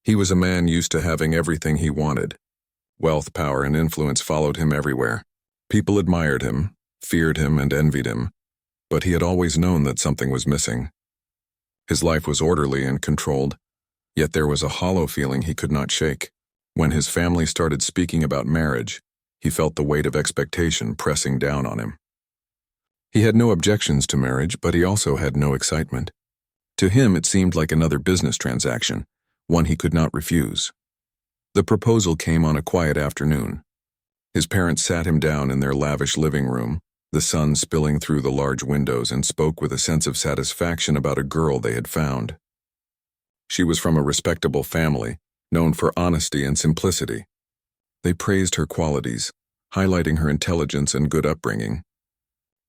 He was a man used to having everything he wanted. Wealth, power, and influence followed him everywhere. People admired him, feared him, and envied him, but he had always known that something was missing. His life was orderly and controlled, yet there was a hollow feeling he could not shake. When his family started speaking about marriage, he felt the weight of expectation pressing down on him. He had no objections to marriage, but he also had no excitement. To him, it seemed like another business transaction, one he could not refuse. The proposal came on a quiet afternoon. His parents sat him down in their lavish living room, the sun spilling through the large windows, and spoke with a sense of satisfaction about a girl they had found. She was from a respectable family, known for honesty and simplicity. They praised her qualities, highlighting her intelligence and good upbringing.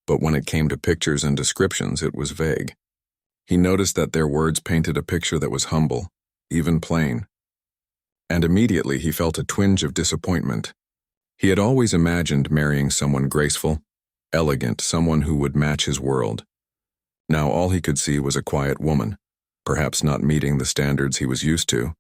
But when it came to pictures and descriptions, it was vague. He noticed that their words painted a picture that was humble, even plain. And immediately he felt a twinge of disappointment. He had always imagined marrying someone graceful, elegant, someone who would match his world. Now all he could see was a quiet woman, perhaps not meeting the standards he was used to.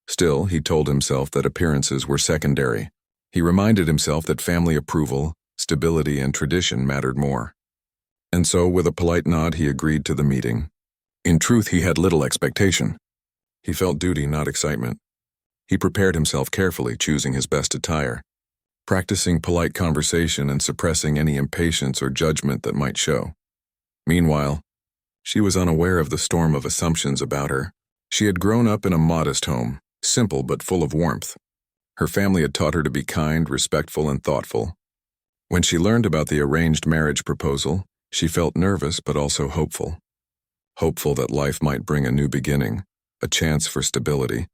Still, he told himself that appearances were secondary. He reminded himself that family approval, stability, and tradition mattered more. And so, with a polite nod, he agreed to the meeting. In truth, he had little expectation. He felt duty, not excitement. He prepared himself carefully, choosing his best attire, practicing polite conversation and suppressing any impatience or judgment that might show. Meanwhile, she was unaware of the storm of assumptions about her. She had grown up in a modest home, simple but full of warmth. Her family had taught her to be kind, respectful, and thoughtful. When she learned about the arranged marriage proposal, she felt nervous but also hopeful. Hopeful that life might bring a new beginning, a chance for stability,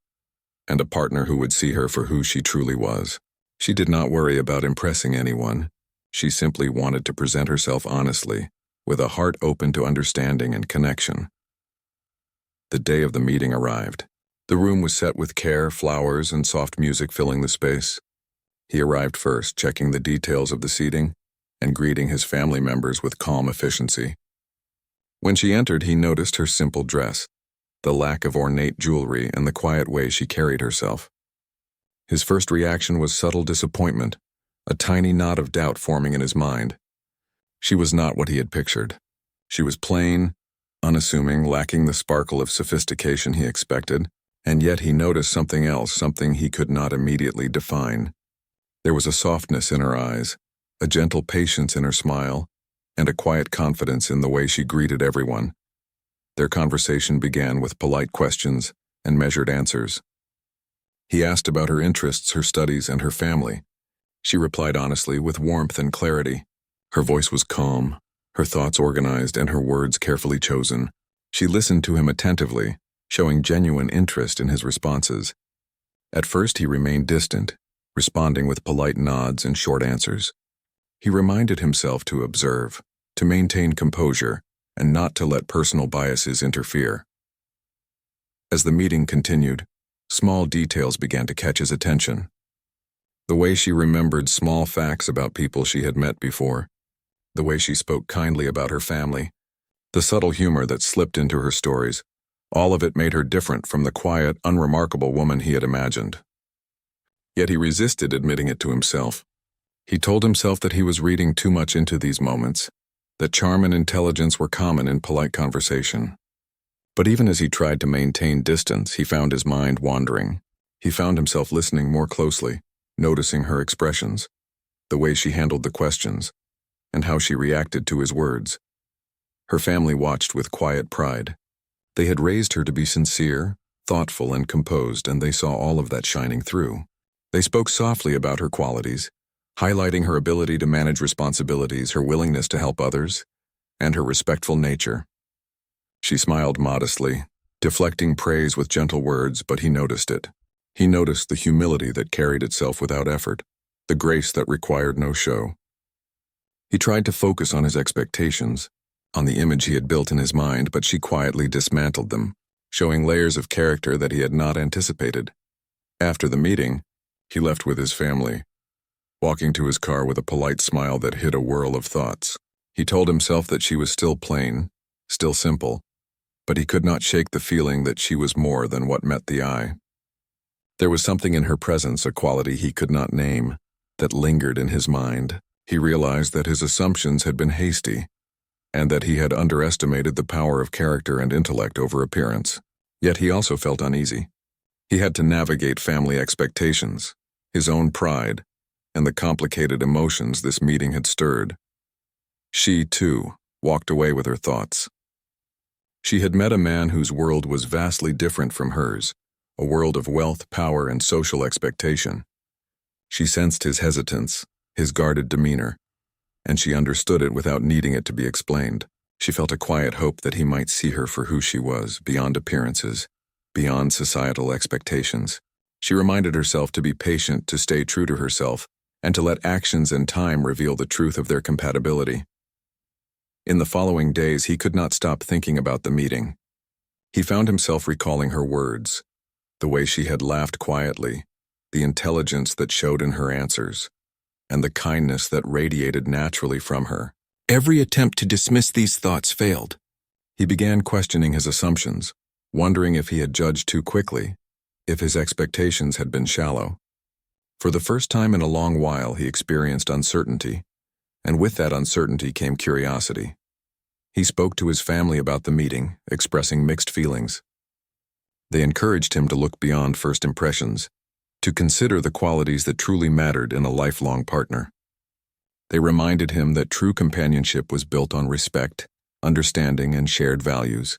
and a partner who would see her for who she truly was. She did not worry about impressing anyone. She simply wanted to present herself honestly, with a heart open to understanding and connection. The day of the meeting arrived. The room was set with care, flowers, and soft music filling the space. He arrived first, checking the details of the seating and greeting his family members with calm efficiency. When she entered, he noticed her simple dress, the lack of ornate jewelry, and the quiet way she carried herself. His first reaction was subtle disappointment, a tiny knot of doubt forming in his mind. She was not what he had pictured. She was plain, unassuming, lacking the sparkle of sophistication he expected, and yet he noticed something else, something he could not immediately define. There was a softness in her eyes, a gentle patience in her smile, and a quiet confidence in the way she greeted everyone. Their conversation began with polite questions and measured answers. He asked about her interests, her studies, and her family. She replied honestly, with warmth and clarity. Her voice was calm, her thoughts organized, and her words carefully chosen. She listened to him attentively, showing genuine interest in his responses. At first, he remained distant, responding with polite nods and short answers. He reminded himself to observe, to maintain composure, and not to let personal biases interfere. As the meeting continued, small details began to catch his attention. The way she remembered small facts about people she had met before, the way she spoke kindly about her family, the subtle humor that slipped into her stories, all of it made her different from the quiet, unremarkable woman he had imagined. Yet he resisted admitting it to himself. He told himself that he was reading too much into these moments, that charm and intelligence were common in polite conversation. But even as he tried to maintain distance, he found his mind wandering. He found himself listening more closely, noticing her expressions, the way she handled the questions, and how she reacted to his words. Her family watched with quiet pride. They had raised her to be sincere, thoughtful, and composed, and they saw all of that shining through. They spoke softly about her qualities, highlighting her ability to manage responsibilities, her willingness to help others, and her respectful nature. She smiled modestly, deflecting praise with gentle words, but he noticed it. He noticed the humility that carried itself without effort, the grace that required no show. He tried to focus on his expectations, on the image he had built in his mind, but she quietly dismantled them, showing layers of character that he had not anticipated. After the meeting, he left with his family, walking to his car with a polite smile that hid a whirl of thoughts. He told himself that she was still plain, still simple, but he could not shake the feeling that she was more than what met the eye. There was something in her presence, a quality he could not name, that lingered in his mind. He realized that his assumptions had been hasty, and that he had underestimated the power of character and intellect over appearance. Yet he also felt uneasy. He had to navigate family expectations, his own pride, and the complicated emotions this meeting had stirred. She, too, walked away with her thoughts. She had met a man whose world was vastly different from hers, a world of wealth, power, and social expectation. She sensed his hesitance, his guarded demeanor, and she understood it without needing it to be explained. She felt a quiet hope that he might see her for who she was, beyond appearances, beyond societal expectations. She reminded herself to be patient, to stay true to herself, and to let actions and time reveal the truth of their compatibility. In the following days, he could not stop thinking about the meeting. He found himself recalling her words, the way she had laughed quietly, the intelligence that showed in her answers, and the kindness that radiated naturally from her. Every attempt to dismiss these thoughts failed. He began questioning his assumptions, wondering if he had judged too quickly, if his expectations had been shallow. For the first time in a long while, he experienced uncertainty, and with that uncertainty came curiosity. He spoke to his family about the meeting, expressing mixed feelings. They encouraged him to look beyond first impressions, to consider the qualities that truly mattered in a lifelong partner. They reminded him that true companionship was built on respect, understanding, and shared values.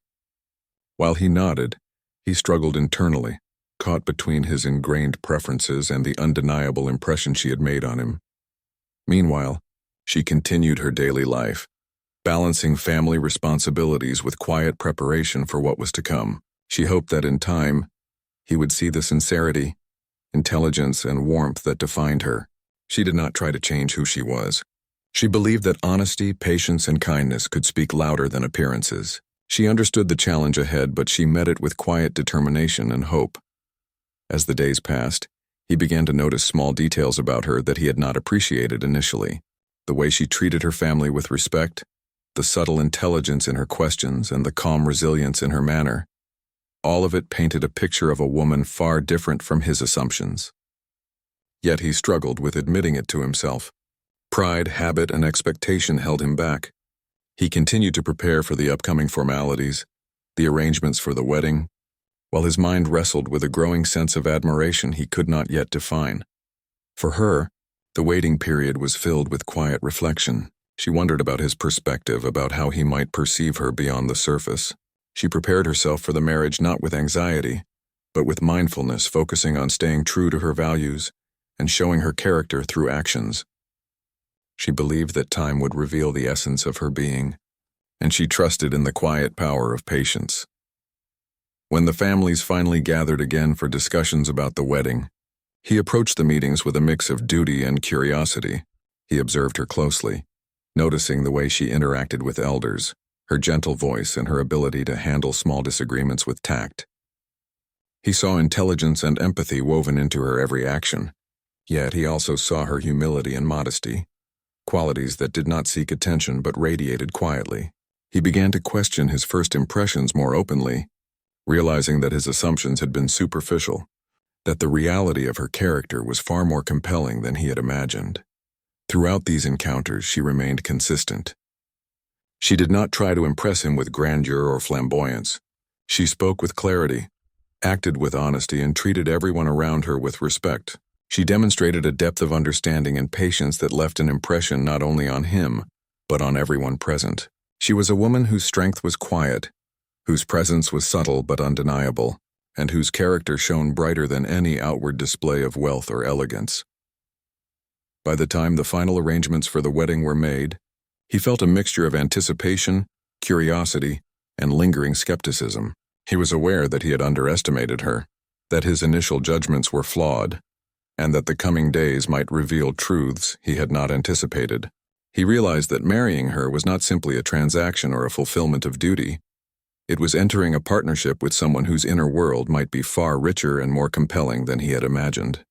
While he nodded, he struggled internally, caught between his ingrained preferences and the undeniable impression she had made on him. Meanwhile, she continued her daily life, balancing family responsibilities with quiet preparation for what was to come. She hoped that in time, he would see the sincerity, intelligence, and warmth that defined her. She did not try to change who she was. She believed that honesty, patience, and kindness could speak louder than appearances. She understood the challenge ahead, but she met it with quiet determination and hope. As the days passed, he began to notice small details about her that he had not appreciated initially. The way she treated her family with respect, the subtle intelligence in her questions, and the calm resilience in her manner. All of it painted a picture of a woman far different from his assumptions. Yet he struggled with admitting it to himself. Pride, habit, and expectation held him back. He continued to prepare for the upcoming formalities, the arrangements for the wedding, while his mind wrestled with a growing sense of admiration he could not yet define. For her, the waiting period was filled with quiet reflection. She wondered about his perspective, about how he might perceive her beyond the surface. She prepared herself for the marriage not with anxiety, but with mindfulness, focusing on staying true to her values and showing her character through actions. She believed that time would reveal the essence of her being, and she trusted in the quiet power of patience. When the families finally gathered again for discussions about the wedding, he approached the meetings with a mix of duty and curiosity. He observed her closely, noticing the way she interacted with elders, her gentle voice, and her ability to handle small disagreements with tact. He saw intelligence and empathy woven into her every action, yet he also saw her humility and modesty, qualities that did not seek attention but radiated quietly. He began to question his first impressions more openly, realizing that his assumptions had been superficial, that the reality of her character was far more compelling than he had imagined. Throughout these encounters, she remained consistent. She did not try to impress him with grandeur or flamboyance. She spoke with clarity, acted with honesty, and treated everyone around her with respect. She demonstrated a depth of understanding and patience that left an impression not only on him, but on everyone present. She was a woman whose strength was quiet, whose presence was subtle but undeniable, and whose character shone brighter than any outward display of wealth or elegance. By the time the final arrangements for the wedding were made, he felt a mixture of anticipation, curiosity, and lingering skepticism. He was aware that he had underestimated her, that his initial judgments were flawed, and that the coming days might reveal truths he had not anticipated. He realized that marrying her was not simply a transaction or a fulfillment of duty. It was entering a partnership with someone whose inner world might be far richer and more compelling than he had imagined.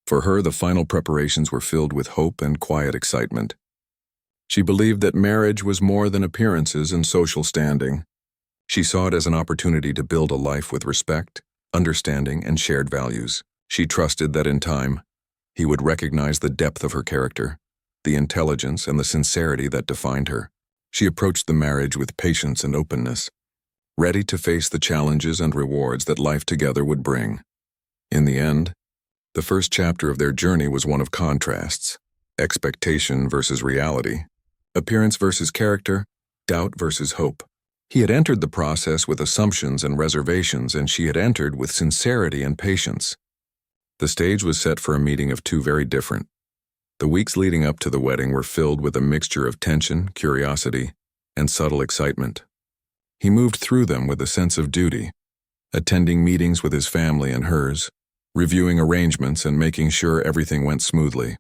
For her, the final preparations were filled with hope and quiet excitement. She believed that marriage was more than appearances and social standing. She saw it as an opportunity to build a life with respect, understanding, and shared values. She trusted that in time, he would recognize the depth of her character, the intelligence and the sincerity that defined her. She approached the marriage with patience and openness, ready to face the challenges and rewards that life together would bring. In the end, the first chapter of their journey was one of contrasts: expectation versus reality, appearance versus character, doubt versus hope. He had entered the process with assumptions and reservations, and she had entered with sincerity and patience. The stage was set for a meeting of two very different. The weeks leading up to the wedding were filled with a mixture of tension, curiosity, and subtle excitement. He moved through them with a sense of duty, attending meetings with his family and hers, reviewing arrangements and making sure everything went smoothly.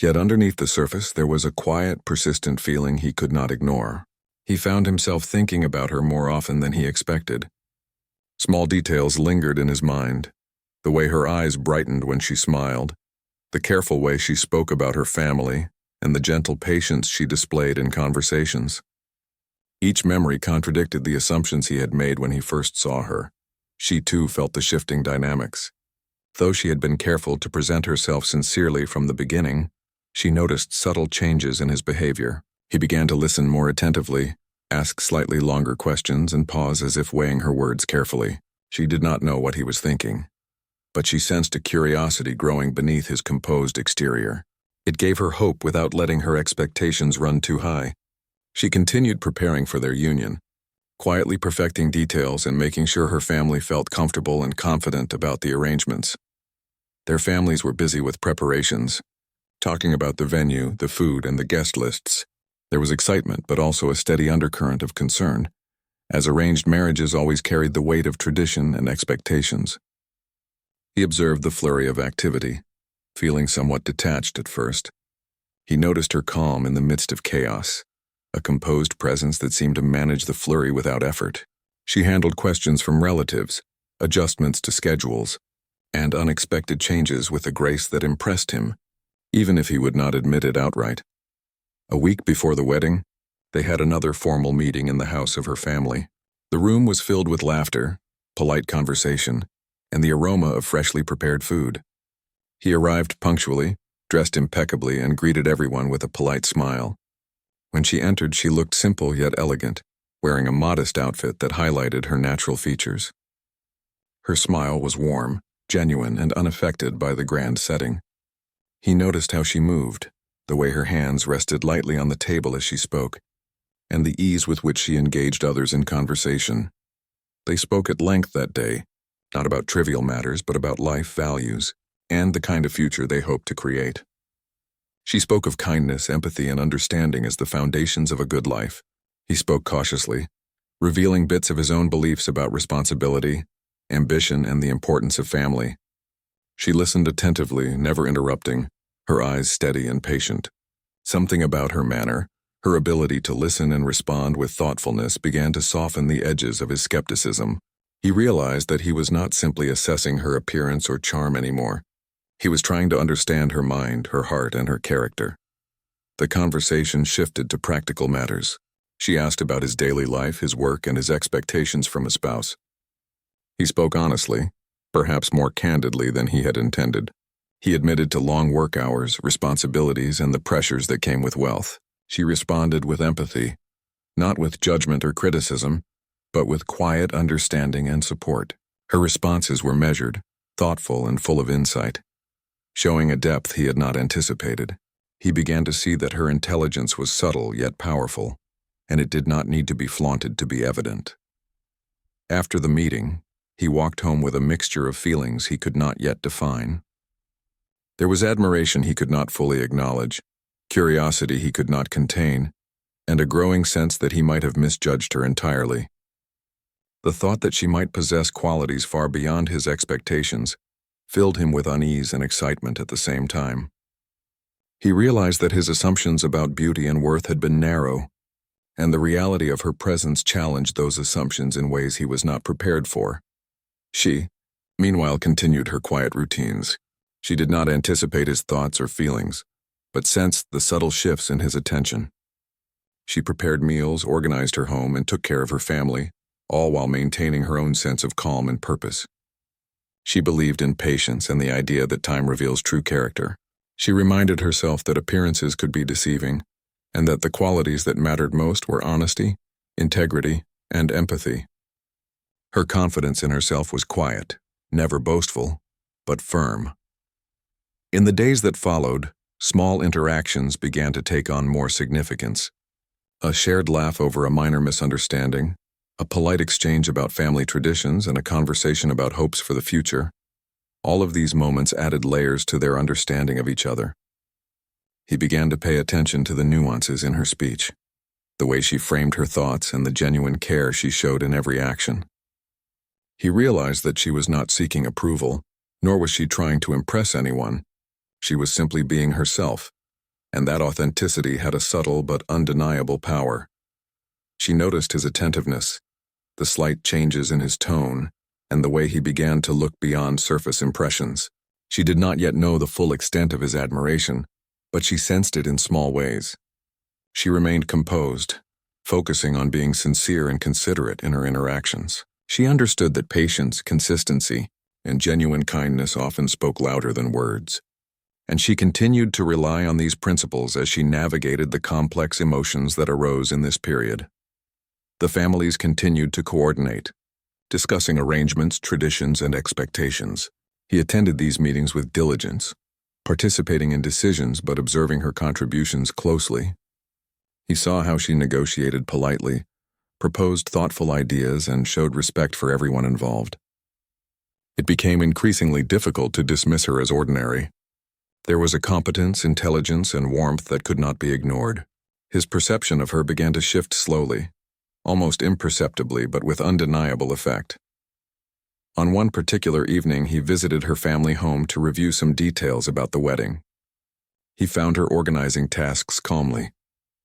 Yet underneath the surface, there was a quiet, persistent feeling he could not ignore. He found himself thinking about her more often than he expected. Small details lingered in his mind: the way her eyes brightened when she smiled, the careful way she spoke about her family, and the gentle patience she displayed in conversations. Each memory contradicted the assumptions he had made when he first saw her. She too felt the shifting dynamics. Though she had been careful to present herself sincerely from the beginning, she noticed subtle changes in his behavior. He began to listen more attentively, ask slightly longer questions, and pause as if weighing her words carefully. She did not know what he was thinking, but she sensed a curiosity growing beneath his composed exterior. It gave her hope without letting her expectations run too high. She continued preparing for their union, quietly perfecting details and making sure her family felt comfortable and confident about the arrangements. Their families were busy with preparations, talking about the venue, the food, and the guest lists. There was excitement, but also a steady undercurrent of concern, as arranged marriages always carried the weight of tradition and expectations. He observed the flurry of activity, feeling somewhat detached at first. He noticed her calm in the midst of chaos, a composed presence that seemed to manage the flurry without effort. She handled questions from relatives, adjustments to schedules, and unexpected changes with a grace that impressed him, even if he would not admit it outright. A week before the wedding, they had another formal meeting in the house of her family. The room was filled with laughter, polite conversation, and the aroma of freshly prepared food. He arrived punctually, dressed impeccably, and greeted everyone with a polite smile. When she entered, she looked simple yet elegant, wearing a modest outfit that highlighted her natural features. Her smile was warm, genuine, and unaffected by the grand setting. He noticed how she moved, the way her hands rested lightly on the table as she spoke, and the ease with which she engaged others in conversation. They spoke at length that day, not about trivial matters, but about life values and the kind of future they hoped to create. She spoke of kindness, empathy, and understanding as the foundations of a good life. He spoke cautiously, revealing bits of his own beliefs about responsibility, ambition, and the importance of family. She listened attentively, never interrupting, her eyes steady and patient. Something about her manner, her ability to listen and respond with thoughtfulness, began to soften the edges of his skepticism. He realized that he was not simply assessing her appearance or charm anymore. He was trying to understand her mind, her heart, and her character. The conversation shifted to practical matters. She asked about his daily life, his work, and his expectations from a spouse. He spoke honestly, perhaps more candidly than he had intended. He admitted to long work hours, responsibilities, and the pressures that came with wealth. She responded with empathy, not with judgment or criticism, but with quiet understanding and support. Her responses were measured, thoughtful, and full of insight, showing a depth he had not anticipated. He began to see that her intelligence was subtle yet powerful, and it did not need to be flaunted to be evident. After the meeting, he walked home with a mixture of feelings he could not yet define. There was admiration he could not fully acknowledge, curiosity he could not contain, and a growing sense that he might have misjudged her entirely. The thought that she might possess qualities far beyond his expectations filled him with unease and excitement at the same time. He realized that his assumptions about beauty and worth had been narrow, and the reality of her presence challenged those assumptions in ways he was not prepared for. She, meanwhile, continued her quiet routines. She did not anticipate his thoughts or feelings, but sensed the subtle shifts in his attention. She prepared meals, organized her home, and took care of her family, all while maintaining her own sense of calm and purpose. She believed in patience and the idea that time reveals true character. She reminded herself that appearances could be deceiving, and that the qualities that mattered most were honesty, integrity, and empathy. Her confidence in herself was quiet, never boastful, but firm. In the days that followed, small interactions began to take on more significance. A shared laugh over a minor misunderstanding, a polite exchange about family traditions, and a conversation about hopes for the future. All of these moments added layers to their understanding of each other. He began to pay attention to the nuances in her speech, the way she framed her thoughts and the genuine care she showed in every action. He realized that she was not seeking approval, nor was she trying to impress anyone. She was simply being herself, and that authenticity had a subtle but undeniable power. She noticed his attentiveness, the slight changes in his tone, and the way he began to look beyond surface impressions. She did not yet know the full extent of his admiration, but she sensed it in small ways. She remained composed, focusing on being sincere and considerate in her interactions. She understood that patience, consistency, and genuine kindness often spoke louder than words, and she continued to rely on these principles as she navigated the complex emotions that arose in this period. The families continued to coordinate, discussing arrangements, traditions, and expectations. He attended these meetings with diligence, participating in decisions but observing her contributions closely. He saw how she negotiated politely, proposed thoughtful ideas, and showed respect for everyone involved. It became increasingly difficult to dismiss her as ordinary. There was a competence, intelligence, and warmth that could not be ignored. His perception of her began to shift slowly, almost imperceptibly but with undeniable effect. On one particular evening, he visited her family home to review some details about the wedding. He found her organizing tasks calmly,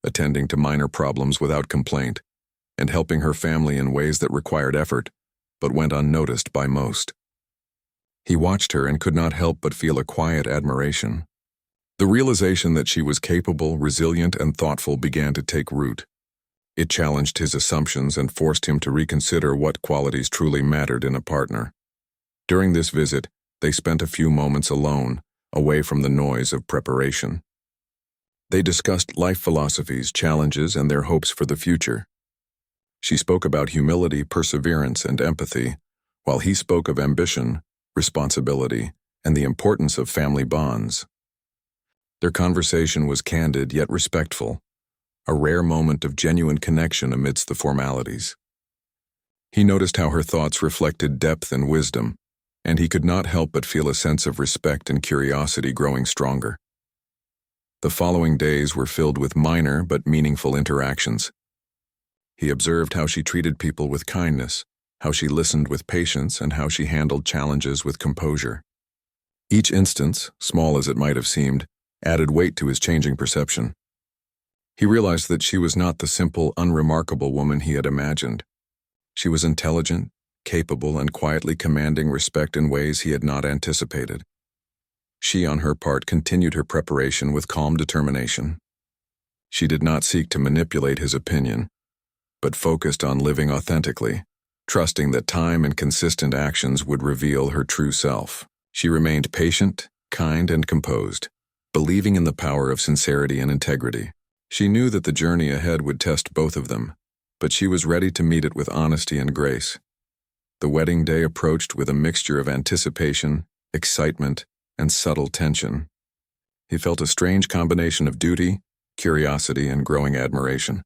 attending to minor problems without complaint, and helping her family in ways that required effort, but went unnoticed by most. He watched her and could not help but feel a quiet admiration. The realization that she was capable, resilient, and thoughtful began to take root. It challenged his assumptions and forced him to reconsider what qualities truly mattered in a partner. During this visit, they spent a few moments alone, away from the noise of preparation. They discussed life philosophies, challenges, and their hopes for the future. She spoke about humility, perseverance, and empathy, while he spoke of ambition, responsibility, and the importance of family bonds. Their conversation was candid yet respectful, a rare moment of genuine connection amidst the formalities. He noticed how her thoughts reflected depth and wisdom, and he could not help but feel a sense of respect and curiosity growing stronger. The following days were filled with minor but meaningful interactions. He observed how she treated people with kindness, how she listened with patience, and how she handled challenges with composure. Each instance, small as it might have seemed, added weight to his changing perception. He realized that she was not the simple, unremarkable woman he had imagined. She was intelligent, capable, and quietly commanding respect in ways he had not anticipated. She, on her part, continued her preparation with calm determination. She did not seek to manipulate his opinion, but focused on living authentically, trusting that time and consistent actions would reveal her true self. She remained patient, kind, and composed, believing in the power of sincerity and integrity. She knew that the journey ahead would test both of them, but she was ready to meet it with honesty and grace. The wedding day approached with a mixture of anticipation, excitement, and subtle tension. He felt a strange combination of duty, curiosity, and growing admiration.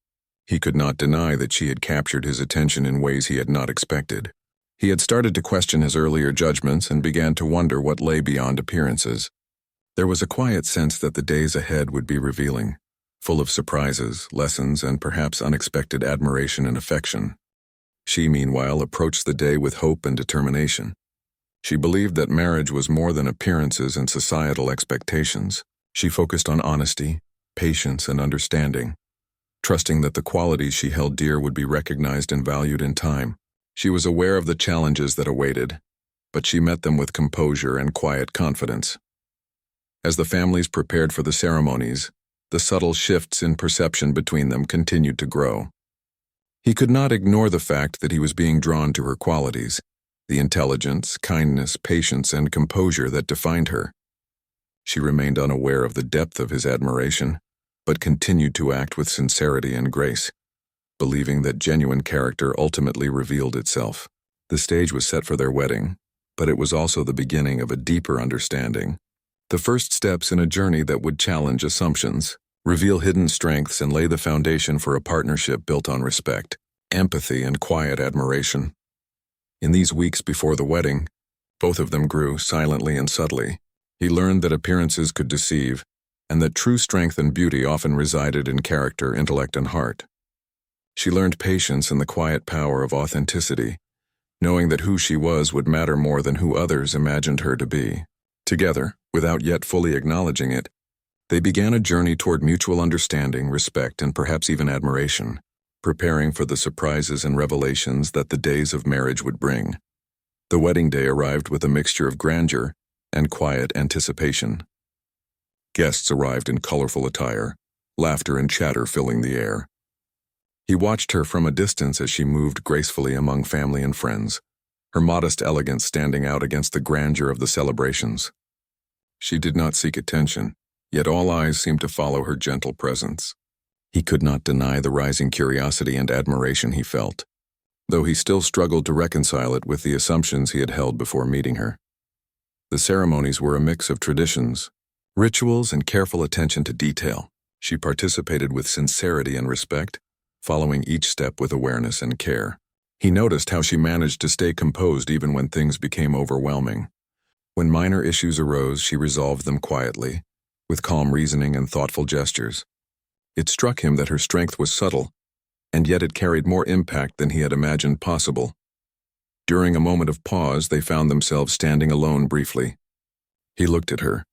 He could not deny that she had captured his attention in ways he had not expected. He had started to question his earlier judgments and began to wonder what lay beyond appearances. There was a quiet sense that the days ahead would be revealing, full of surprises, lessons, and perhaps unexpected admiration and affection. She, meanwhile, approached the day with hope and determination. She believed that marriage was more than appearances and societal expectations. She focused on honesty, patience, and understanding, trusting that the qualities she held dear would be recognized and valued in time. She was aware of the challenges that awaited, but she met them with composure and quiet confidence. As the families prepared for the ceremonies, the subtle shifts in perception between them continued to grow. He could not ignore the fact that he was being drawn to her qualities. the intelligence, kindness, patience, and composure that defined her. She remained unaware of the depth of his admiration, but continued to act with sincerity and grace, believing that genuine character ultimately revealed itself. The stage was set for their wedding, but it was also the beginning of a deeper understanding. The first steps in a journey that would challenge assumptions, reveal hidden strengths, and lay the foundation for a partnership built on respect, empathy, and quiet admiration. In these weeks before the wedding, both of them grew silently and subtly. He learned that appearances could deceive, and that true strength and beauty often resided in character, intellect, and heart. She learned patience and the quiet power of authenticity, knowing that who she was would matter more than who others imagined her to be. Together, without yet fully acknowledging it, they began a journey toward mutual understanding, respect, and perhaps even admiration, preparing for the surprises and revelations that the days of marriage would bring. The wedding day arrived with a mixture of grandeur and quiet anticipation. Guests arrived in colorful attire, laughter and chatter filling the air. He watched her from a distance as she moved gracefully among family and friends, her modest elegance standing out against the grandeur of the celebrations. She did not seek attention, yet all eyes seemed to follow her gentle presence. He could not deny the rising curiosity and admiration he felt, though he still struggled to reconcile it with the assumptions he had held before meeting her. The ceremonies were a mix of traditions, rituals, and careful attention to detail. She participated with sincerity and respect, following each step with awareness and care. He noticed how she managed to stay composed even when things became overwhelming. When minor issues arose, she resolved them quietly, with calm reasoning and thoughtful gestures. It struck him that her strength was subtle, and yet it carried more impact than he had imagined possible. During a moment of pause, they found themselves standing alone briefly. He looked at her,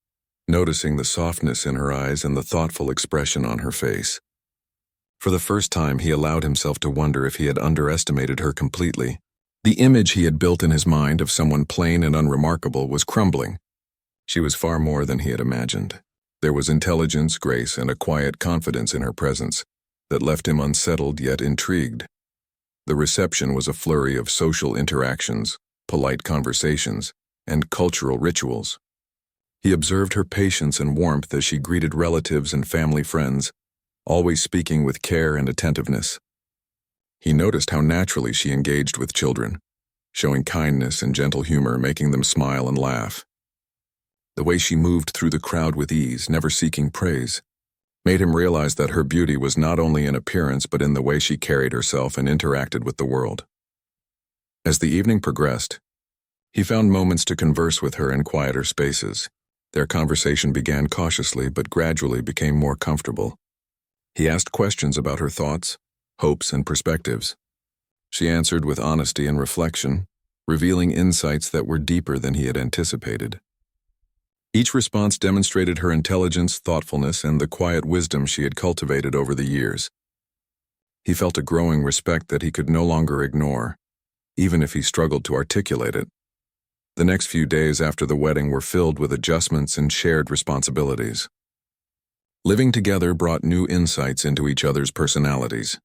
noticing the softness in her eyes and the thoughtful expression on her face. For the first time, he allowed himself to wonder if he had underestimated her completely. The image he had built in his mind of someone plain and unremarkable was crumbling. She was far more than he had imagined. There was intelligence, grace, and a quiet confidence in her presence that left him unsettled yet intrigued. The reception was a flurry of social interactions, polite conversations, and cultural rituals. He observed her patience and warmth as she greeted relatives and family friends, always speaking with care and attentiveness. He noticed how naturally she engaged with children, showing kindness and gentle humor, making them smile and laugh. The way she moved through the crowd with ease, never seeking praise, made him realize that her beauty was not only in appearance but in the way she carried herself and interacted with the world. As the evening progressed, he found moments to converse with her in quieter spaces. Their conversation began cautiously but gradually became more comfortable. He asked questions about her thoughts, hopes, and perspectives. She answered with honesty and reflection, revealing insights that were deeper than he had anticipated. Each response demonstrated her intelligence, thoughtfulness, and the quiet wisdom she had cultivated over the years. He felt a growing respect that he could no longer ignore, even if he struggled to articulate it. The next few days after the wedding were filled with adjustments and shared responsibilities. Living together brought new insights into each other's personalities.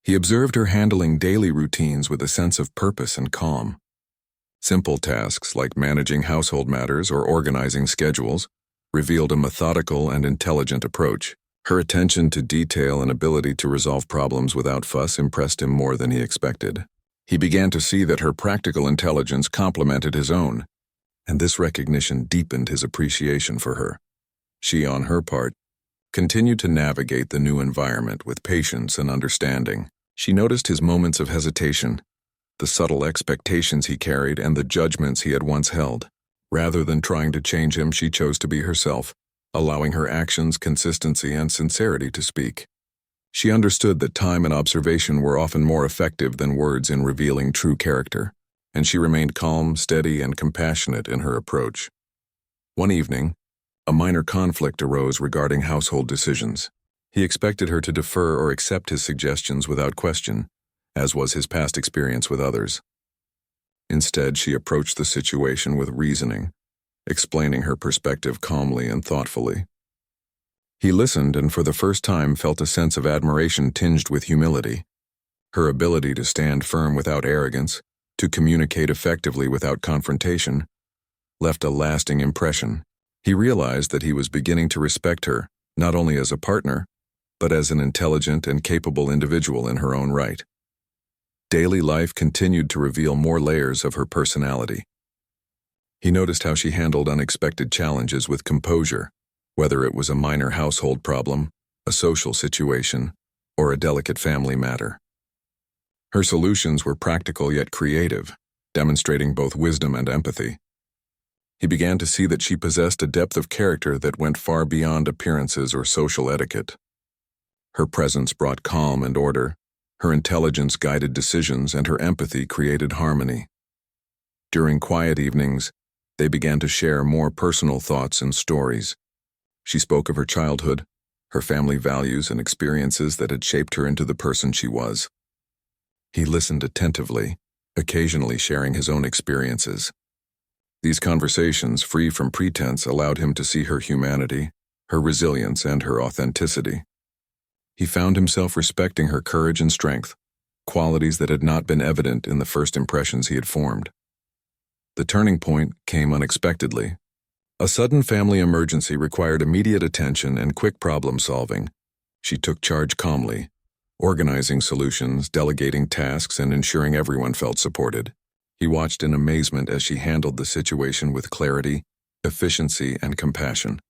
He observed her handling daily routines with a sense of purpose and calm. Simple tasks like managing household matters or organizing schedules revealed a methodical and intelligent approach. Her attention to detail and ability to resolve problems without fuss impressed him more than he expected. He began to see that her practical intelligence complemented his own, and this recognition deepened his appreciation for her. She, on her part, continued to navigate the new environment with patience and understanding. She noticed his moments of hesitation, the subtle expectations he carried, and the judgments he had once held. Rather than trying to change him, she chose to be herself, allowing her actions, consistency, and sincerity to speak. She understood that time and observation were often more effective than words in revealing true character, and she remained calm, steady, and compassionate in her approach. One evening, a minor conflict arose regarding household decisions. He expected her to defer or accept his suggestions without question, as was his past experience with others. Instead, she approached the situation with reasoning, explaining her perspective calmly and thoughtfully. He listened and for the first time felt a sense of admiration tinged with humility. Her ability to stand firm without arrogance, to communicate effectively without confrontation, left a lasting impression. He realized that he was beginning to respect her, not only as a partner, but as an intelligent and capable individual in her own right. Daily life continued to reveal more layers of her personality. He noticed how she handled unexpected challenges with composure, whether it was a minor household problem, a social situation, or a delicate family matter. Her solutions were practical yet creative, demonstrating both wisdom and empathy. He began to see that she possessed a depth of character that went far beyond appearances or social etiquette. Her presence brought calm and order, her intelligence guided decisions, and her empathy created harmony. During quiet evenings, they began to share more personal thoughts and stories. She spoke of her childhood, her family values and experiences that had shaped her into the person she was. He listened attentively, occasionally sharing his own experiences. These conversations, free from pretense, allowed him to see her humanity, her resilience, and her authenticity. He found himself respecting her courage and strength, qualities that had not been evident in the first impressions he had formed. The turning point came unexpectedly. A sudden family emergency required immediate attention and quick problem solving. She took charge calmly, organizing solutions, delegating tasks, and ensuring everyone felt supported. He watched in amazement as she handled the situation with clarity, efficiency, and compassion.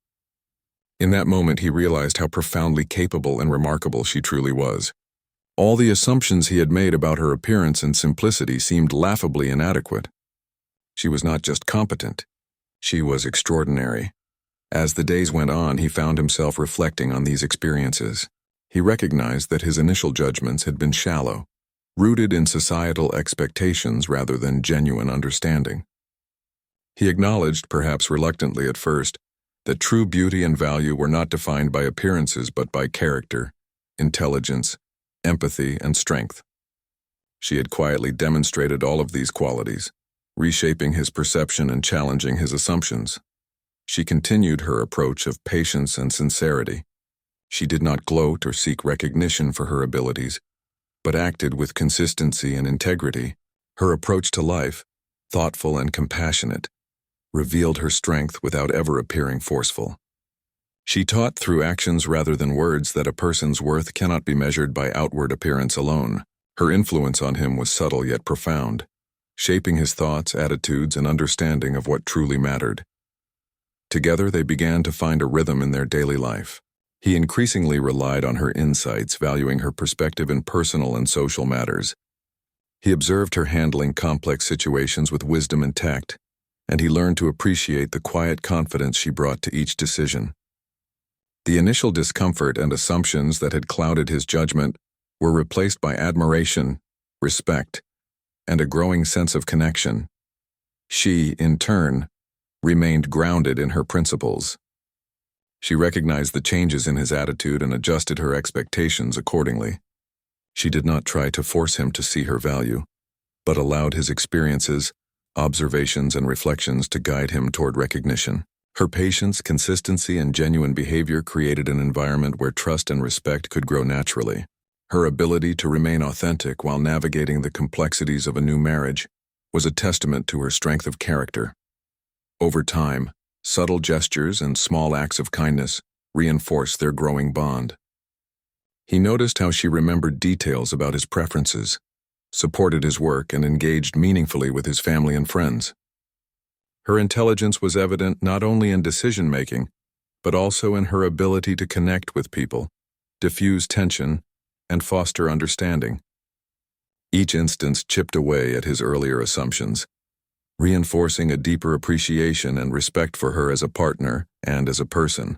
In that moment, he realized how profoundly capable and remarkable she truly was. All the assumptions he had made about her appearance and simplicity seemed laughably inadequate. She was not just competent, she was extraordinary. As the days went on, he found himself reflecting on these experiences. He recognized that his initial judgments had been shallow, rooted in societal expectations rather than genuine understanding. He acknowledged, perhaps reluctantly at first, that true beauty and value were not defined by appearances but by character, intelligence, empathy, and strength. She had quietly demonstrated all of these qualities, reshaping his perception and challenging his assumptions. She continued her approach of patience and sincerity. She did not gloat or seek recognition for her abilities, but acted with consistency and integrity. Her approach to life, thoughtful and compassionate, revealed her strength without ever appearing forceful. She taught through actions rather than words that a person's worth cannot be measured by outward appearance alone. Her influence on him was subtle yet profound, shaping his thoughts, attitudes, and understanding of what truly mattered. Together, they began to find a rhythm in their daily life. He increasingly relied on her insights, valuing her perspective in personal and social matters. He observed her handling complex situations with wisdom and tact, and he learned to appreciate the quiet confidence she brought to each decision. The initial discomfort and assumptions that had clouded his judgment were replaced by admiration, respect, and a growing sense of connection. She, in turn, remained grounded in her principles. She recognized the changes in his attitude and adjusted her expectations accordingly. She did not try to force him to see her value, but allowed his experiences, observations, and reflections to guide him toward recognition. Her patience, consistency, and genuine behavior created an environment where trust and respect could grow naturally. Her ability to remain authentic while navigating the complexities of a new marriage was a testament to her strength of character. Over time, subtle gestures and small acts of kindness reinforced their growing bond. He noticed how she remembered details about his preferences, supported his work, and engaged meaningfully with his family and friends. Her intelligence was evident not only in decision-making, but also in her ability to connect with people, diffuse tension, and foster understanding. Each instance chipped away at his earlier assumptions, reinforcing a deeper appreciation and respect for her as a partner and as a person.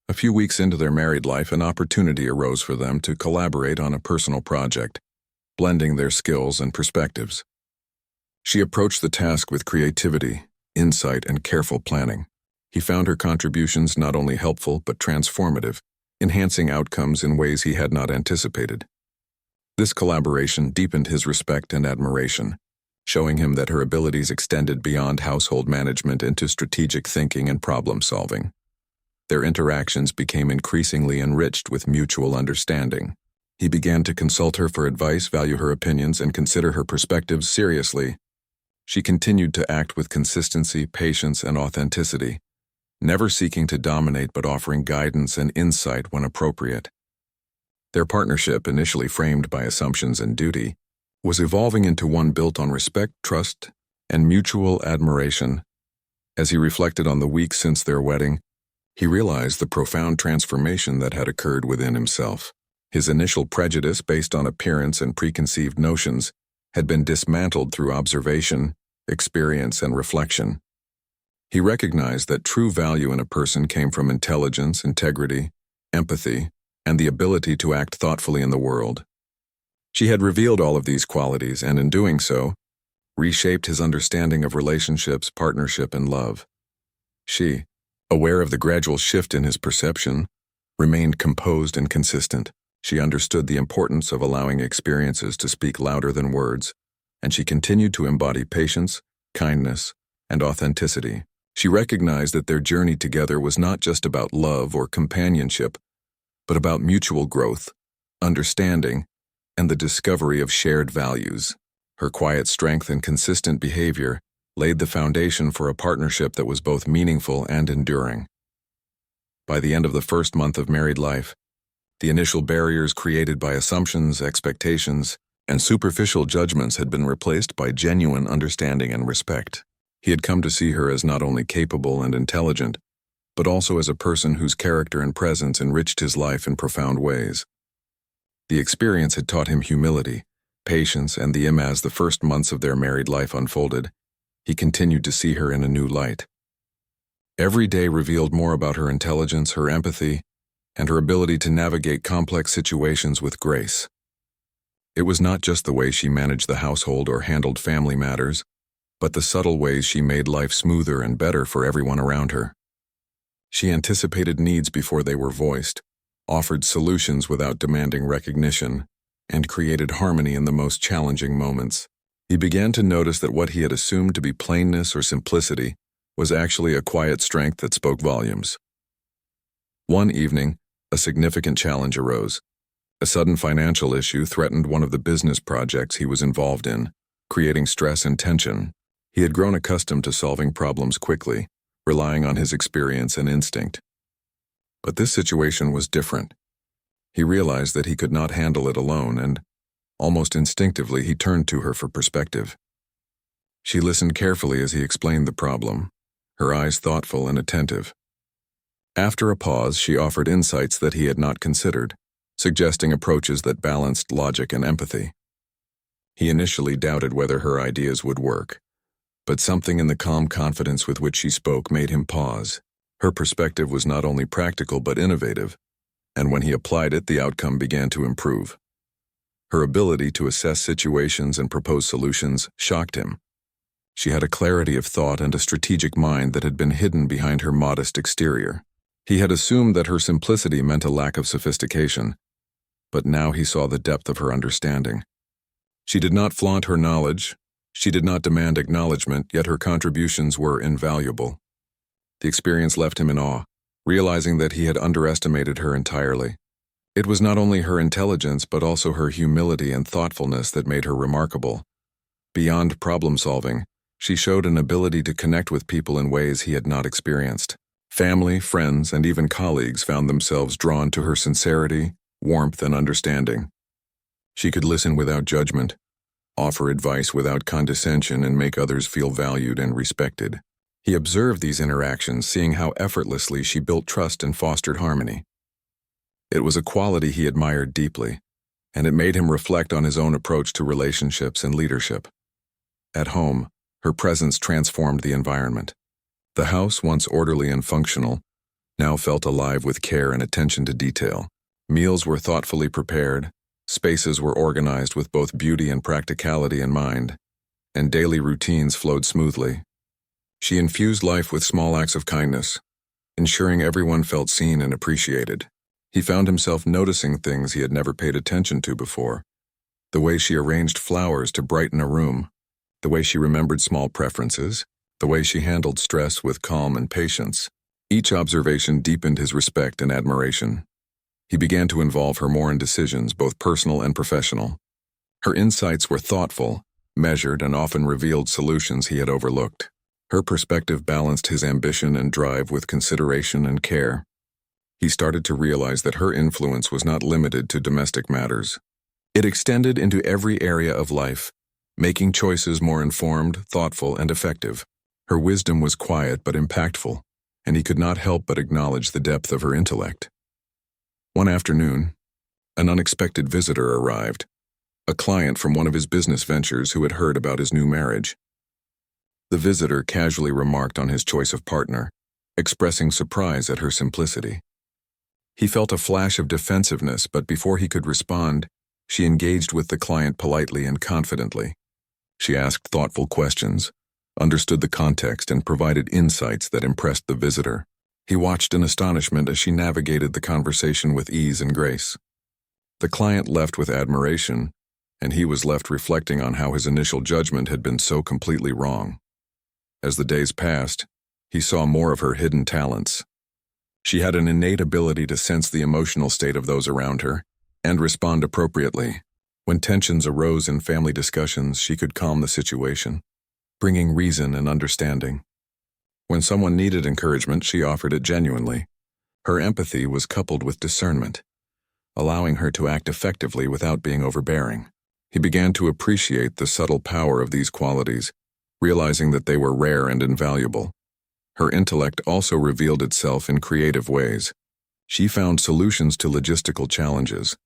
A few weeks into their married life, an opportunity arose for them to collaborate on a personal project, blending their skills and perspectives. She approached the task with creativity, insight, and careful planning. He found her contributions not only helpful but transformative, enhancing outcomes in ways he had not anticipated. This collaboration deepened his respect and admiration, showing him that her abilities extended beyond household management into strategic thinking and problem-solving. Their interactions became increasingly enriched with mutual understanding. He began to consult her for advice, value her opinions, and consider her perspectives seriously. She continued to act with consistency, patience, and authenticity, never seeking to dominate but offering guidance and insight when appropriate. Their partnership, initially framed by assumptions and duty, was evolving into one built on respect, trust, and mutual admiration. As he reflected on the weeks since their wedding, he realized the profound transformation that had occurred within himself. His initial prejudice based on appearance and preconceived notions had been dismantled through observation, experience, and reflection. He recognized that true value in a person came from intelligence, integrity, empathy, and the ability to act thoughtfully in the world. She had revealed all of these qualities and, in doing so, reshaped his understanding of relationships, partnership, and love. She, aware of the gradual shift in his perception, remained composed and consistent. She understood the importance of allowing experiences to speak louder than words, and she continued to embody patience, kindness, and authenticity. She recognized that their journey together was not just about love or companionship, but about mutual growth, understanding, and the discovery of shared values. Her quiet strength and consistent behavior laid the foundation for a partnership that was both meaningful and enduring. By the end of the first month of married life, the initial barriers created by assumptions, expectations, and superficial judgments had been replaced by genuine understanding and respect. He had come to see her as not only capable and intelligent, but also as a person whose character and presence enriched his life in profound ways. The experience had taught him humility, patience, and as the first months of their married life unfolded, he continued to see her in a new light. Every day revealed more about her intelligence, her empathy, and her ability to navigate complex situations with grace. It was not just the way she managed the household or handled family matters, but the subtle ways she made life smoother and better for everyone around her. She anticipated needs before they were voiced, offered solutions without demanding recognition, and created harmony in the most challenging moments. He began to notice that what he had assumed to be plainness or simplicity was actually a quiet strength that spoke volumes. One evening, a significant challenge arose. A sudden financial issue threatened one of the business projects he was involved in, creating stress and tension. He had grown accustomed to solving problems quickly, relying on his experience and instinct. But this situation was different. He realized that he could not handle it alone, and almost instinctively he turned to her for perspective. She listened carefully as he explained the problem, her eyes thoughtful and attentive. After a pause, she offered insights that he had not considered, suggesting approaches that balanced logic and empathy. He initially doubted whether her ideas would work, but something in the calm confidence with which she spoke made him pause. Her perspective was not only practical but innovative, and when he applied it, the outcome began to improve. Her ability to assess situations and propose solutions shocked him. She had a clarity of thought and a strategic mind that had been hidden behind her modest exterior. He had assumed that her simplicity meant a lack of sophistication, but now he saw the depth of her understanding. She did not flaunt her knowledge, she did not demand acknowledgement, yet her contributions were invaluable. The experience left him in awe, realizing that he had underestimated her entirely. It was not only her intelligence but also her humility and thoughtfulness that made her remarkable. Beyond problem-solving, she showed an ability to connect with people in ways he had not experienced. Family, friends, and even colleagues found themselves drawn to her sincerity, warmth, and understanding. She could listen without judgment, offer advice without condescension, and make others feel valued and respected. He observed these interactions, seeing how effortlessly she built trust and fostered harmony. It was a quality he admired deeply, and it made him reflect on his own approach to relationships and leadership. At home, her presence transformed the environment. The house, once orderly and functional, now felt alive with care and attention to detail. Meals were thoughtfully prepared, spaces were organized with both beauty and practicality in mind, and daily routines flowed smoothly. She infused life with small acts of kindness, ensuring everyone felt seen and appreciated. He found himself noticing things he had never paid attention to before. The way she arranged flowers to brighten a room, the way she remembered small preferences, the way she handled stress with calm and patience. Each observation deepened his respect and admiration. He began to involve her more in decisions, both personal and professional. Her insights were thoughtful, measured, and often revealed solutions he had overlooked. Her perspective balanced his ambition and drive with consideration and care. He started to realize that her influence was not limited to domestic matters. It extended into every area of life, making choices more informed, thoughtful, and effective. Her wisdom was quiet but impactful, and he could not help but acknowledge the depth of her intellect. One afternoon, an unexpected visitor arrived, a client from one of his business ventures who had heard about his new marriage. The visitor casually remarked on his choice of partner, expressing surprise at her simplicity. He felt a flash of defensiveness, but before he could respond, she engaged with the client politely and confidently. She asked thoughtful questions, understood the context, and provided insights that impressed the visitor. He watched in astonishment as she navigated the conversation with ease and grace. The client left with admiration, and he was left reflecting on how his initial judgment had been so completely wrong. As the days passed, he saw more of her hidden talents. She had an innate ability to sense the emotional state of those around her and respond appropriately. When tensions arose in family discussions, she could calm the situation, bringing reason and understanding. When someone needed encouragement, she offered it genuinely. Her empathy was coupled with discernment, allowing her to act effectively without being overbearing. He began to appreciate the subtle power of these qualities, realizing that they were rare and invaluable. Her intellect also revealed itself in creative ways. She found solutions to logistical challenges,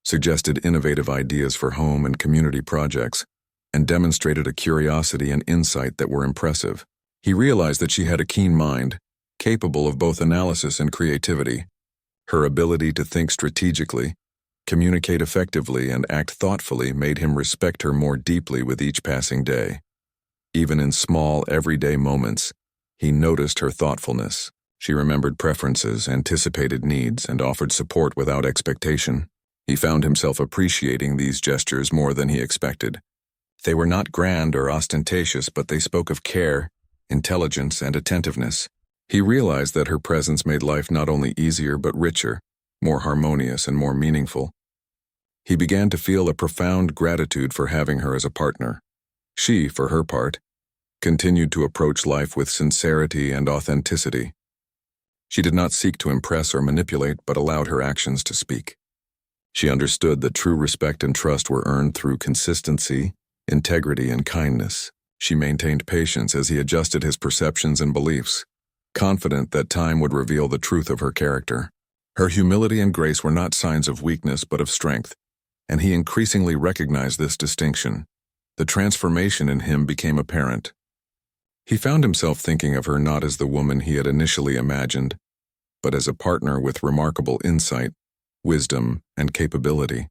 suggested innovative ideas for home and community projects, and demonstrated a curiosity and insight that were impressive. He realized that she had a keen mind, capable of both analysis and creativity. Her ability to think strategically, communicate effectively, and act thoughtfully made him respect her more deeply with each passing day. Even in small, everyday moments, he noticed her thoughtfulness. She remembered preferences, anticipated needs, and offered support without expectation. He found himself appreciating these gestures more than he expected. They were not grand or ostentatious, but they spoke of care, intelligence, and attentiveness. He realized that her presence made life not only easier but richer, more harmonious, and more meaningful. He began to feel a profound gratitude for having her as a partner. She, for her part, continued to approach life with sincerity and authenticity. She did not seek to impress or manipulate, but allowed her actions to speak. She understood that true respect and trust were earned through consistency, integrity, and kindness. She maintained patience as he adjusted his perceptions and beliefs, confident that time would reveal the truth of her character. Her humility and grace were not signs of weakness but of strength, and he increasingly recognized this distinction. The transformation in him became apparent. He found himself thinking of her not as the woman he had initially imagined, but as a partner with remarkable insight, wisdom, and capability.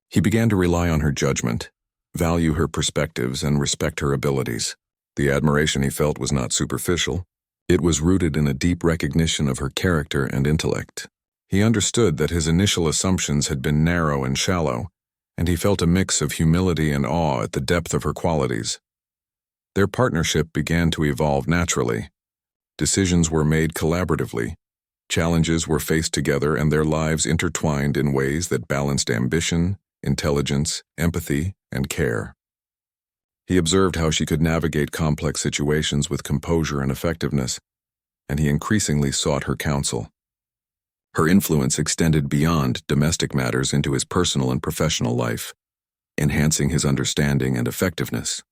He began to rely on her judgment, value her perspectives, and respect her abilities. The admiration he felt was not superficial. It was rooted in a deep recognition of her character and intellect. He understood that his initial assumptions had been narrow and shallow, and he felt a mix of humility and awe at the depth of her qualities. Their partnership began to evolve naturally. Decisions were made collaboratively. Challenges were faced together, and their lives intertwined in ways that balanced ambition, intelligence, empathy, and care. He observed how she could navigate complex situations with composure and effectiveness, and he increasingly sought her counsel. Her influence extended beyond domestic matters into his personal and professional life, enhancing his understanding and effectiveness.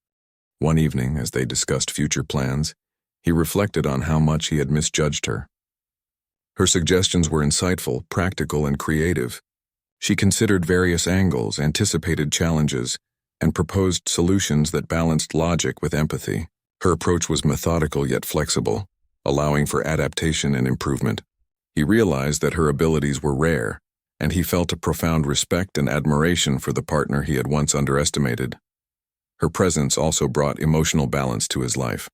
One evening, as they discussed future plans, he reflected on how much he had misjudged her. Her suggestions were insightful, practical, and creative. She considered various angles, anticipated challenges, and proposed solutions that balanced logic with empathy. Her approach was methodical yet flexible, allowing for adaptation and improvement. He realized that her abilities were rare, and he felt a profound respect and admiration for the partner he had once underestimated. Her presence also brought emotional balance to his life.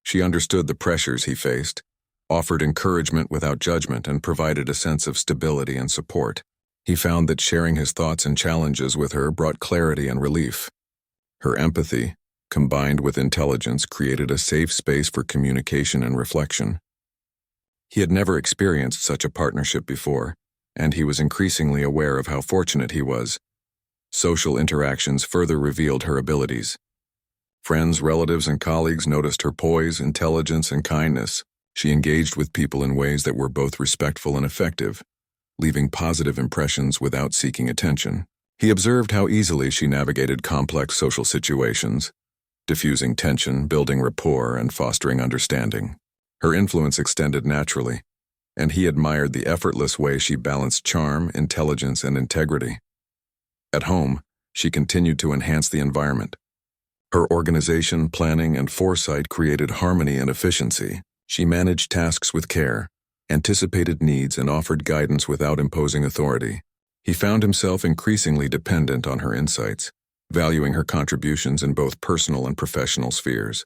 She understood the pressures he faced, offered encouragement without judgment, and provided a sense of stability and support. He found that sharing his thoughts and challenges with her brought clarity and relief. Her empathy, combined with intelligence, created a safe space for communication and reflection. He had never experienced such a partnership before, and he was increasingly aware of how fortunate he was. Social interactions further revealed her abilities. Friends, relatives, and colleagues noticed her poise, intelligence, and kindness. She engaged with people in ways that were both respectful and effective, leaving positive impressions without seeking attention. He observed how easily she navigated complex social situations, diffusing tension, building rapport, and fostering understanding. Her influence extended naturally, and he admired the effortless way she balanced charm, intelligence, and integrity. At home, she continued to enhance the environment. Her organization, planning, and foresight created harmony and efficiency. She managed tasks with care, anticipated needs, and offered guidance without imposing authority. He found himself increasingly dependent on her insights, valuing her contributions in both personal and professional spheres.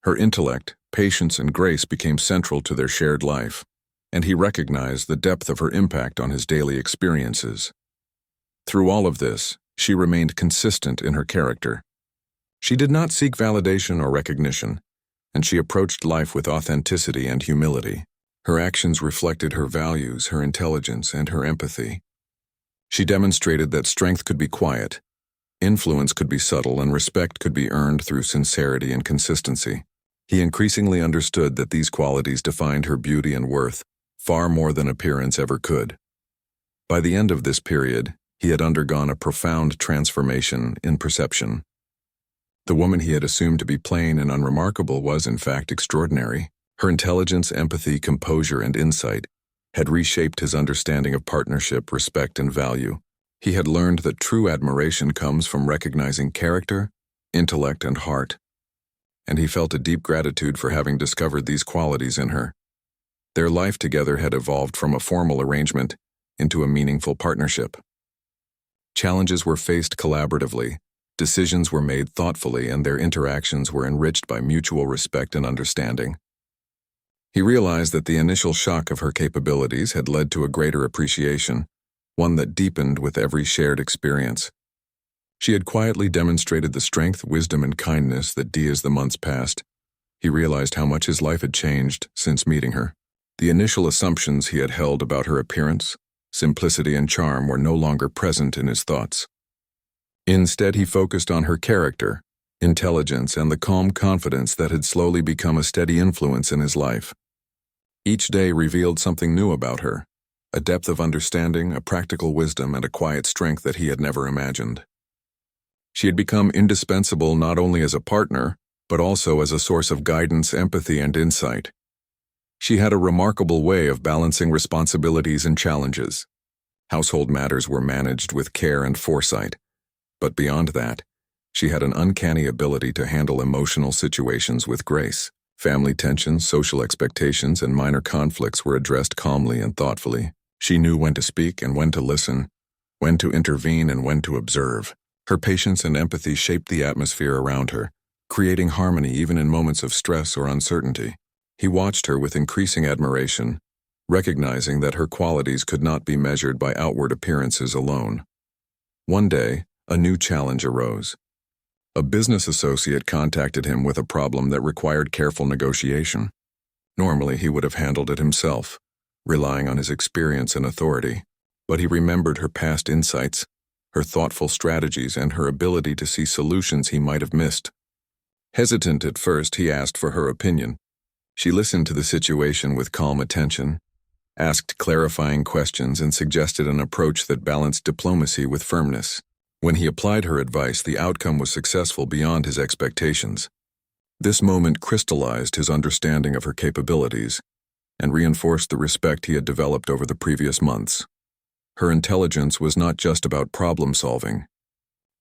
Her intellect, patience, and grace became central to their shared life, and he recognized the depth of her impact on his daily experiences. Through all of this, she remained consistent in her character. She did not seek validation or recognition, and she approached life with authenticity and humility. Her actions reflected her values, her intelligence, and her empathy. She demonstrated that strength could be quiet, influence could be subtle, and respect could be earned through sincerity and consistency. He increasingly understood that these qualities defined her beauty and worth, far more than appearance ever could. By the end of this period, he had undergone a profound transformation in perception. The woman he had assumed to be plain and unremarkable was, in fact, extraordinary. Her intelligence, empathy, composure, and insight had reshaped his understanding of partnership, respect, and value. He had learned that true admiration comes from recognizing character, intellect, and heart, and he felt a deep gratitude for having discovered these qualities in her. Their life together had evolved from a formal arrangement into a meaningful partnership. Challenges were faced collaboratively, decisions were made thoughtfully, and their interactions were enriched by mutual respect and understanding. He realized that the initial shock of her capabilities had led to a greater appreciation, one that deepened with every shared experience. She had quietly demonstrated the strength, wisdom, and kindness that, as the months passed, he realized how much his life had changed since meeting her. The initial assumptions he had held about her appearance, simplicity, and charm were no longer present in his thoughts. Instead, he focused on her character, intelligence, and the calm confidence that had slowly become a steady influence in his life. Each day revealed something new about her, a depth of understanding, a practical wisdom, and a quiet strength that he had never imagined. She had become indispensable not only as a partner, but also as a source of guidance, empathy, and insight. She had a remarkable way of balancing responsibilities and challenges. Household matters were managed with care and foresight, but beyond that, she had an uncanny ability to handle emotional situations with grace. Family tensions, social expectations, and minor conflicts were addressed calmly and thoughtfully. She knew when to speak and when to listen, when to intervene and when to observe. Her patience and empathy shaped the atmosphere around her, creating harmony even in moments of stress or uncertainty. He watched her with increasing admiration, recognizing that her qualities could not be measured by outward appearances alone. One day, a new challenge arose. A business associate contacted him with a problem that required careful negotiation. Normally, he would have handled it himself, relying on his experience and authority, but he remembered her past insights, her thoughtful strategies, and her ability to see solutions he might have missed. Hesitant at first, he asked for her opinion. She listened to the situation with calm attention, asked clarifying questions, and suggested an approach that balanced diplomacy with firmness. When he applied her advice, the outcome was successful beyond his expectations. This moment crystallized his understanding of her capabilities and reinforced the respect he had developed over the previous months. Her intelligence was not just about problem-solving.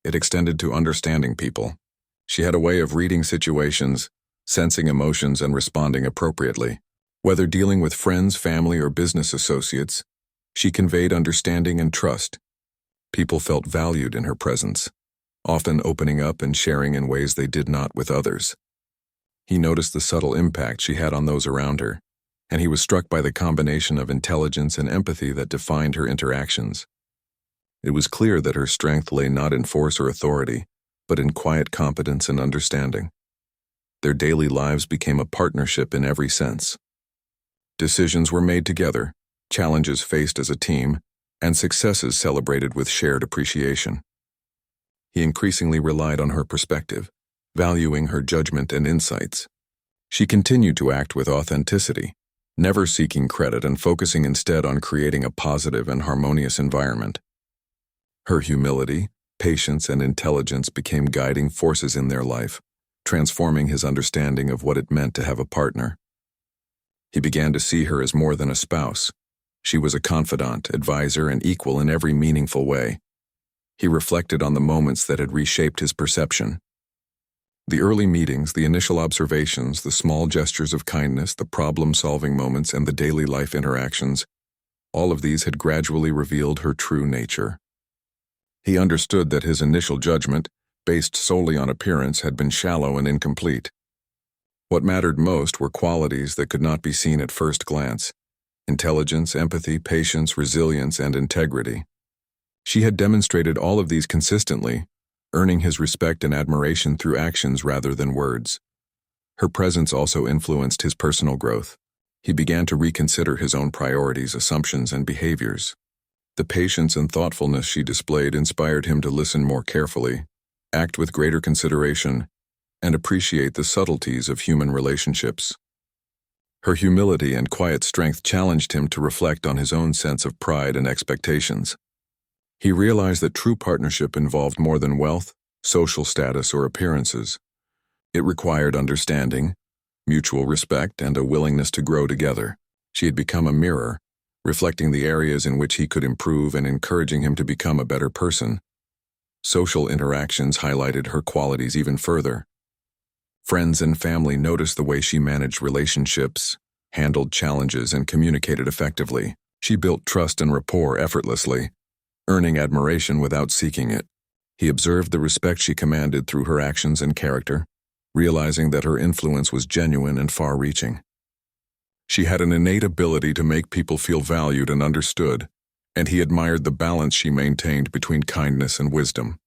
It extended to understanding people. She had a way of reading situations, sensing emotions, and responding appropriately. Whether dealing with friends, family, or business associates, she conveyed understanding and trust. People felt valued in her presence, often opening up and sharing in ways they did not with others. He noticed the subtle impact she had on those around her, and he was struck by the combination of intelligence and empathy that defined her interactions. It was clear that her strength lay not in force or authority, but in quiet competence and understanding. Their daily lives became a partnership in every sense. Decisions were made together, challenges faced as a team, and successes celebrated with shared appreciation. He increasingly relied on her perspective, valuing her judgment and insights. She continued to act with authenticity, never seeking credit and focusing instead on creating a positive and harmonious environment. Her humility, patience, and intelligence became guiding forces in their life, transforming his understanding of what it meant to have a partner. He began to see her as more than a spouse. She was a confidant, advisor, and equal in every meaningful way. He reflected on the moments that had reshaped his perception. The early meetings, the initial observations, the small gestures of kindness, the problem-solving moments, and the daily life interactions, all of these had gradually revealed her true nature. He understood that his initial judgment, based solely on appearance, had been shallow and incomplete. What mattered most were qualities that could not be seen at first glance: intelligence, empathy, patience, resilience, and integrity. She had demonstrated all of these consistently, earning his respect and admiration through actions rather than words. Her presence also influenced his personal growth. He began to reconsider his own priorities, assumptions, and behaviors. The patience and thoughtfulness she displayed inspired him to listen more carefully, act with greater consideration, and appreciate the subtleties of human relationships. Her humility and quiet strength challenged him to reflect on his own sense of pride and expectations. He realized that true partnership involved more than wealth, social status, or appearances. It required understanding, mutual respect, and a willingness to grow together. She had become a mirror, reflecting the areas in which he could improve and encouraging him to become a better person. Social interactions highlighted her qualities even further. Friends and family noticed the way she managed relationships, handled challenges, and communicated effectively. She built trust and rapport effortlessly, earning admiration without seeking it. He observed the respect she commanded through her actions and character, realizing that her influence was genuine and far-reaching. She had an innate ability to make people feel valued and understood, and he admired the balance she maintained between kindness and wisdom.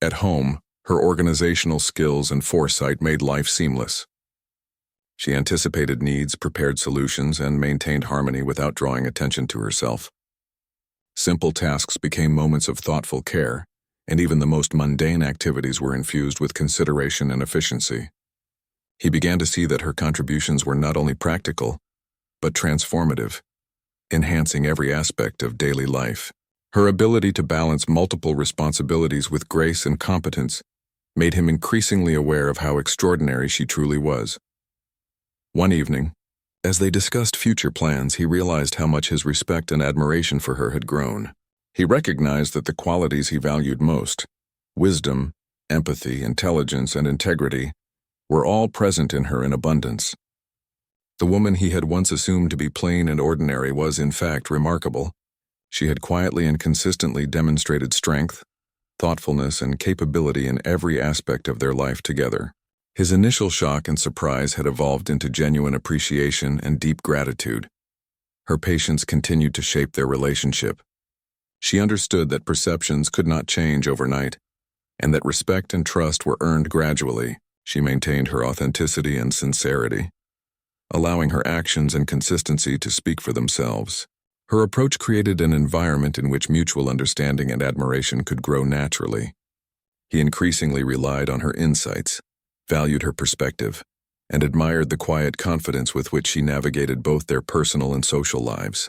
At home, her organizational skills and foresight made life seamless. She anticipated needs, prepared solutions, and maintained harmony without drawing attention to herself. Simple tasks became moments of thoughtful care, and even the most mundane activities were infused with consideration and efficiency. He began to see that her contributions were not only practical, but transformative, enhancing every aspect of daily life. Her ability to balance multiple responsibilities with grace and competence made him increasingly aware of how extraordinary she truly was. One evening, as they discussed future plans, he realized how much his respect and admiration for her had grown. He recognized that the qualities he valued most, wisdom, empathy, intelligence, and integrity, were all present in her in abundance. The woman he had once assumed to be plain and ordinary was, in fact, remarkable. She had quietly and consistently demonstrated strength, thoughtfulness, and capability in every aspect of their life together. His initial shock and surprise had evolved into genuine appreciation and deep gratitude. Her patience continued to shape their relationship. She understood that perceptions could not change overnight, and that respect and trust were earned gradually. She maintained her authenticity and sincerity, allowing her actions and consistency to speak for themselves. Her approach created an environment in which mutual understanding and admiration could grow naturally. He increasingly relied on her insights, valued her perspective, and admired the quiet confidence with which she navigated both their personal and social lives.